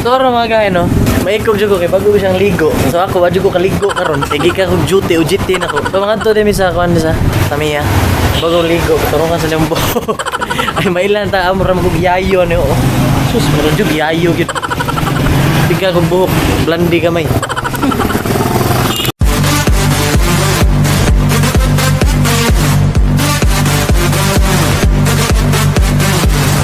So ro mga guy no, maikog jud ko kay bago ko siyang ligo. So ako wa jud ko kaligo karon, kay gika ko duty o jitin ako. So mga to din sa kuan sa Tamiya. Bago ligo, turungan sa limbo. Ay mailan ta amor mo yayo ni o. Sus, mura jud yayo gid. Tika ko buhok, blandi kamay.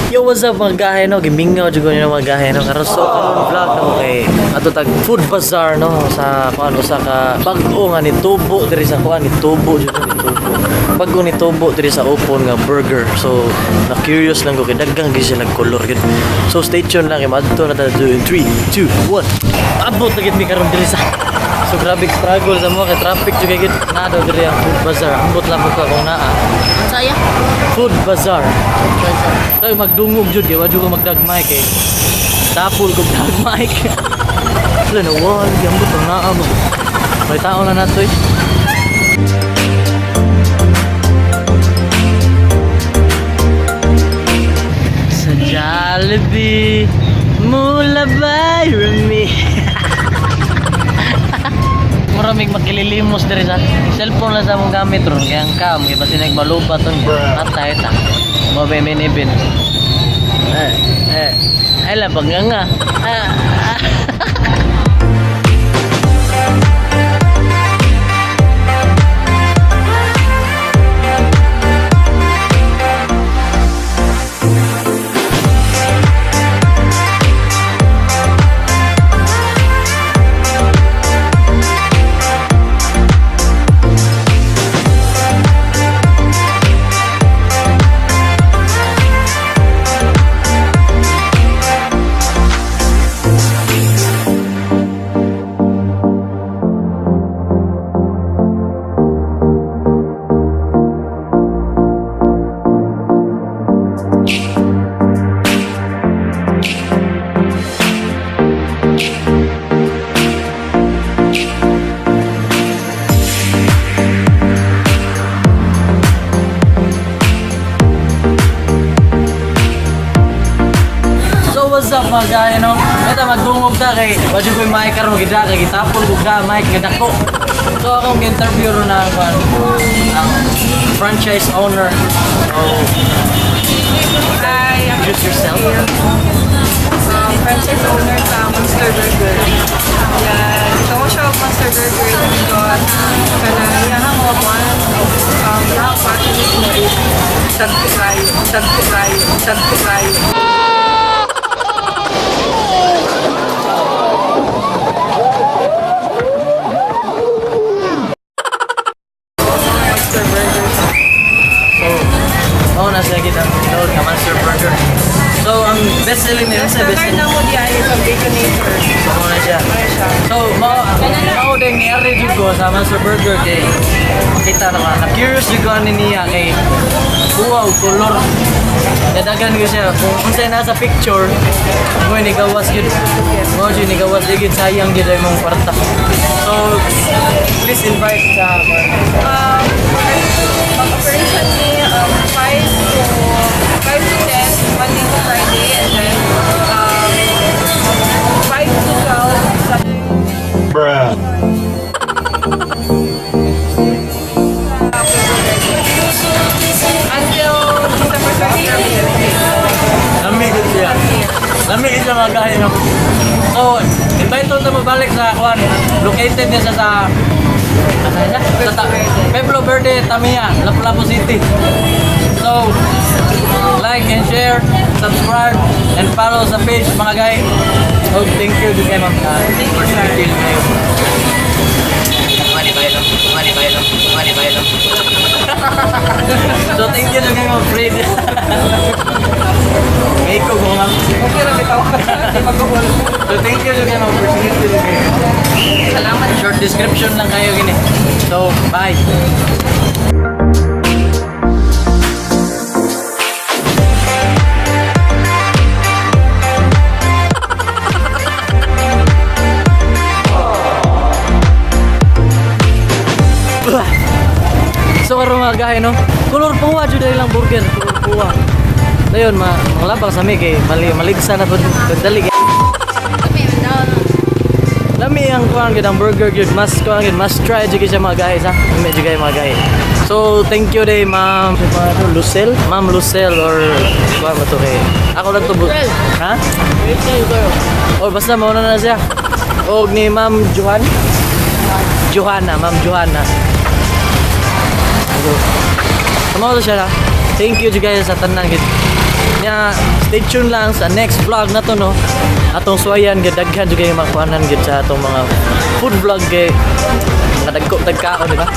Yo, what's up mga gahe no? Gimingaw jud ko ni mga gahe no. Karon so karon vlog ako kay ato tag food bazaar no sa kuan usa ka bag-o nga ni tubo diri sa kuan ni tubo jud ni tubo. Bag-o ni tubo diri sa open nga burger. So na curious lang ko kay daghang gyud sila color gid. So stay tuned lang kay madto na ta in 3 2 1. Abot na gid mi karon diri sa. So grabe struggle sa mo kay traffic jud kay gid na daw diri ang food bazaar. Ambot lang ko kung naa. Saya? Food bazaar. Tayo magdungog jud kay wa jud ko magdagmay kay tapol ko dagmay. Wala na wall, gambot ang naa mo. May tao na nato eh. Sa Jollibee, mula by Remy. Maraming makililimos diri sa cellphone lang sa mong gamit ron kaya ang cam kaya basi nagmalupat ton atay ta mo bemenibin ay la banganga what's up mga guy, no? Ito magdungog ta kay wadyo ko yung mic karon gida kay gitapon ko ga mic nga dako. So akong interview ro na ang franchise owner. Oh. Hi, Introduce yourself. franchise owner sa Monster Burger. Yan. Ito ko siya Monster Burger because kanayahang mga buwan lahat package mo is tagtikayo. Nasa kita tawag ka Monster Burger. So ang best selling nila sa best Start na mo di ay sa Baconator. So muna siya. So mao ding niari jud ko sa Monster Burger kay makita na curious jud ko ani niya kay wow color. Dadagan ko siya kung unsay nasa picture mo ni gawas jud. Mo jud ni gawas jud sayang jud ay mong kwarta. So please invite sa Operation ni 5 to 10 Monday to Friday and then 5 to 12 Saturday. Bruh. Until December 30th. Lamig siya mga gahe no. So invite to mo balik sa kuan. Located niya sa Pueblo Verde, Tamiya, Lapu-Lapu City. So, like and share, subscribe, and follow sa page mga guys. So, thank you to kayo ma'am. Thank you, sir. So, thank you to kayo ma'am. Fred. May ko ma'am. Okay lang ikaw. Hindi mag-uwal. So, thank you to kayo ma'am. Salamat. Short description lang kayo gini. So, bye. So karon mga gahe no. Color puwa jud lang burger, color puwa. Dayon malabang sa mi kay maligsa na pud dali. kuan gid ang burger gid mas kuan gid mas try jud siya mga guys ha. Medyo kayo mga guys. So thank you day ma'am Lucel, ma'am Lucel or kuan ba to kay. Ako lang to. Ha? Oh basta mo na siya. Og ni ma'am Johanna, ma'am Johanna. So, tama ko siya na. Thank you guys sa tanan gid. Nya stay tuned lang sa next vlog na to no. Atong suwayan gid daghan jud kay makuanan gid sa atong mga food vlog kay mga dagko tagkaon di ba?